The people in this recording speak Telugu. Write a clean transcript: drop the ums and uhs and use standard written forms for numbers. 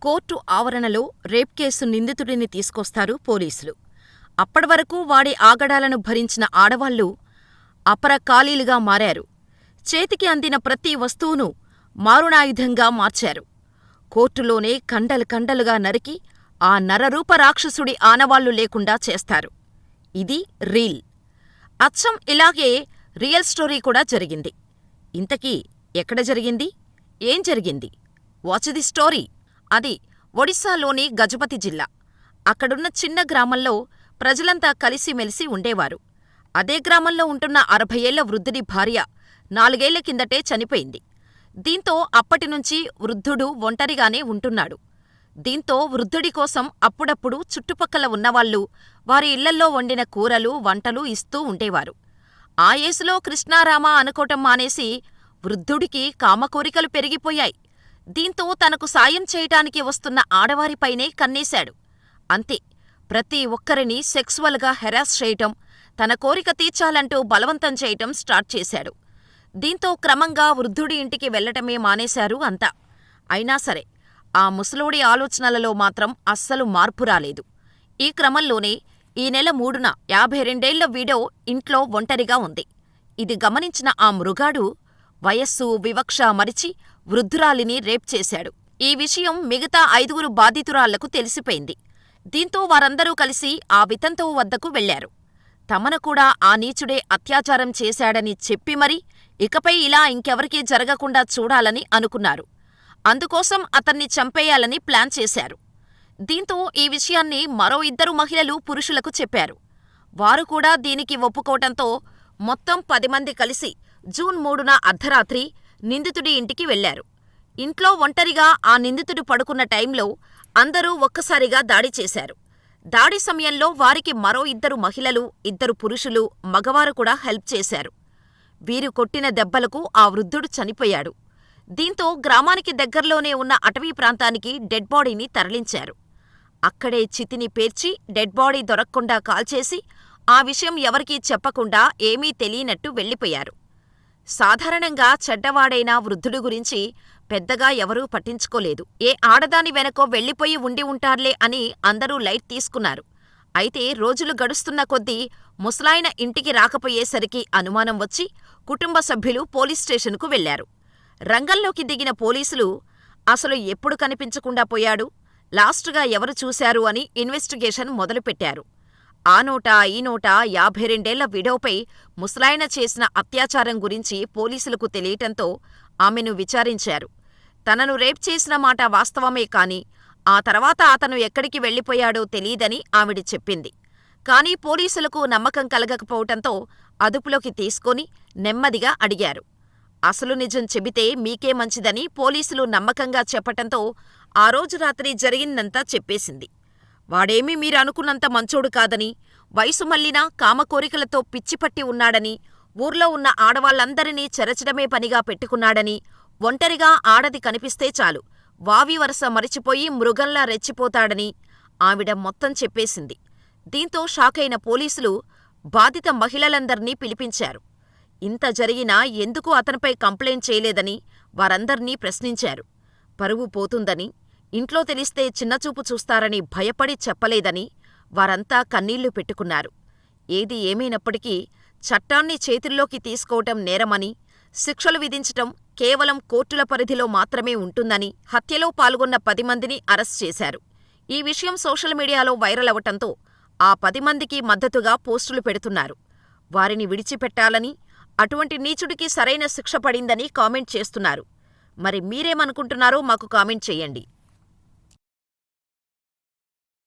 కోర్టు ఆవరణలో రేప్ కేసు నిందితుడిని తీసుకొస్తారు పోలీసులు. అప్పటివరకు వాడి ఆగడాలను భరించిన ఆడవాళ్లు అపరకాలీలుగా మారారు. చేతికి అందిన ప్రతి వస్తువును మారుణాయుధంగా మార్చారు. కోర్టులోనే కండలు కండలుగా నరికి ఆ నరరూప రాక్షసుడి ఆనవాళ్లు లేకుండా చేస్తారు. ఇది రీల్. అచ్చం ఇలాగే రియల్ స్టోరీ కూడా జరిగింది. ఇంతకీ ఎక్కడ జరిగింది? ఏం జరిగింది? Watch the story. అది ఒడిశాలోని గజపతి జిల్లా. అక్కడున్న చిన్న గ్రామంలో ప్రజలంతా కలిసిమెలిసి ఉండేవారు. అదే గ్రామంలో ఉంటున్న 60 ఏళ్ల వృద్ధుడి భార్య 4 ఏళ్ల కిందటే చనిపోయింది. దీంతో అప్పటినుంచి వృద్ధుడు ఒంటరిగానే ఉంటున్నాడు. దీంతో వృద్ధుడి కోసం అప్పుడప్పుడు చుట్టుపక్కల ఉన్నవాళ్లు వారి ఇళ్లల్లో వండిన కూరలు, వంటలు ఇస్తూ ఉండేవారు. ఆ ఏసులో కృష్ణారామ అనుకోవటం మానేసి వృద్ధుడికి కామకోరికలు పెరిగిపోయాయి. దీంతో తనకు సాయం చేయటానికి వస్తున్న ఆడవారిపైనే కన్నేశాడు. అంతే, ప్రతి ఒక్కరినీ సెక్సువల్గా హెరాస్ చేయటం, తన కోరిక తీర్చాలంటూ బలవంతం చేయటం స్టార్ట్ చేశాడు. దీంతో క్రమంగా వృద్ధుడి ఇంటికి వెళ్లటమే మానేశారు అంతా. అయినా సరే ఆ ముసలోడి ఆలోచనలలో మాత్రం అస్సలు మార్పు రాలేదు. ఈ క్రమంలోనే ఈ నెల 3న 52 వీడో ఇంట్లో ఒంటరిగా ఉంది. ఇది గమనించిన ఆ మృగాడు వయస్సు, వివక్ష మరిచి వృద్ధురాలిని రేప్ చేశాడు. ఈ విషయం మిగతా 5గురు బాధితురాళ్లకు తెలిసిపోయింది. దీంతో వారందరూ కలిసి ఆ వితంతువు వద్దకు వెళ్లారు. తమను కూడా ఆ నీచుడే అత్యాచారం చేశాడని చెప్పి మరీ ఇకపై ఇలా ఇంకెవరికీ జరగకుండా చూడాలని అనుకున్నారు. అందుకోసం అతన్ని చంపేయాలని ప్లాన్ చేశారు. దీంతో ఈ విషయాన్ని మరో 2 మహిళలు పురుషులకు చెప్పారు. వారు కూడా దీనికి ఒప్పుకోవటంతో మొత్తం 10 మంది కలిసి జూన్ 3న అర్ధరాత్రి నిందితుడి ఇంటికి వెళ్లారు. ఇంట్లో ఒంటరిగా ఆ నిందితుడు పడుకున్న టైంలో అందరూ ఒక్కసారిగా దాడి చేశారు. దాడి సమయంలో వారికి మరో 2 మహిళలు, 2 పురుషులు, మగవారు కూడా హెల్ప్ చేశారు. వీరు కొట్టిన దెబ్బలకు ఆ వృద్ధుడు చనిపోయాడు. దీంతో గ్రామానికి దగ్గర్లోనే ఉన్న అటవీ ప్రాంతానికి డెడ్ బాడీని తరలించారు. అక్కడే చితిని పేర్చి డెడ్ బాడీ దొరక్కుండా కాల్చేసి ఆ విషయం ఎవరికీ చెప్పకుండా ఏమీ తెలియనట్టు వెళ్ళిపోయారు. సాధారణంగా చెడ్డవాడైన వృద్ధుడి గురించి పెద్దగా ఎవరూ పట్టించుకోలేదు. ఏ ఆడదాని వెనకో వెళ్ళిపోయి ఉండి ఉంటార్లే అని అందరూ లైట్ తీసుకున్నారు. అయితే రోజులు గడుస్తున్న కొద్దీ ముసలాయన ఇంటికి రాకపోయేసరికి అనుమానం వచ్చి కుటుంబ సభ్యులు పోలీస్ స్టేషన్కు వెళ్లారు. రంగంలోకి దిగిన పోలీసులు అసలు ఎప్పుడు కనిపించకుండా పోయాడు, లాస్టుగా ఎవరు చూశారు అని ఇన్వెస్టిగేషన్ మొదలుపెట్టారు. ఆ నోటా ఈ నోటా 52 విడోపై ముసలాయన చేసిన అత్యాచారం గురించి పోలీసులకు తెలియటంతో ఆమెను విచారించారు. తనను రేప్ చేసిన మాట వాస్తవమే కాని ఆ తర్వాత అతను ఎక్కడికి వెళ్ళిపోయాడో తెలీదని ఆవిడ చెప్పింది. కానీ పోలీసులకు నమ్మకం కలగకపోవటంతో అదుపులోకి తీసుకొని నెమ్మదిగా అడిగారు. అసలు నిజం చెబితే మీకే మంచిదని పోలీసులు నమ్మకంగా చెప్పటంతో ఆ రోజు రాత్రి జరిగిందంతా చెప్పేసింది. వాడేమీ మీరనుకున్నంత మంచోడు కాదని, వయసు మళ్ళినా కామకోరికలతో పిచ్చిపట్టి ఉన్నాడని, ఊర్లో ఉన్న ఆడవాళ్లందరినీ చెరచడమే పనిగా పెట్టుకున్నాడని, ఒంటరిగా ఆడది కనిపిస్తే చాలు వావి వరస మరిచిపోయి మృగంలా రెచ్చిపోతాడని ఆవిడ మొత్తం చెప్పేసింది. దీంతో షాకైన పోలీసులు బాధిత మహిళలందర్నీ పిలిపించారు. ఇంత జరిగినా ఎందుకు అతనిపై కంప్లైంట్ చేయలేదని వారందర్నీ ప్రశ్నించారు. పరువు పోతుందని, ఇంట్లో తెలిస్తే చిన్నచూపు చూస్తారని భయపడి చెప్పలేదని వారంతా కన్నీళ్లు పెట్టుకున్నారు. ఏది ఏమైనప్పటికీ చట్టాన్ని చేతుల్లోకి తీసుకోవటం నేరమని, శిక్షలు విధించటం కేవలం కోర్టుల పరిధిలో మాత్రమే ఉంటుందని హత్యలో పాల్గొన్న 10 మందిని అరెస్ట్ చేశారు. ఈ విషయం సోషల్ మీడియాలో వైరల్ అవటంతో ఆ 10 మందికి మద్దతుగా పోస్టులు పెడుతున్నారు. వారిని విడిచిపెట్టాలని, అటువంటి నీచుడికి సరైన శిక్ష పడిందని కామెంట్ చేస్తున్నారు. మరి మీరేమనుకుంటున్నారో మాకు కామెంట్ చెయ్యండి.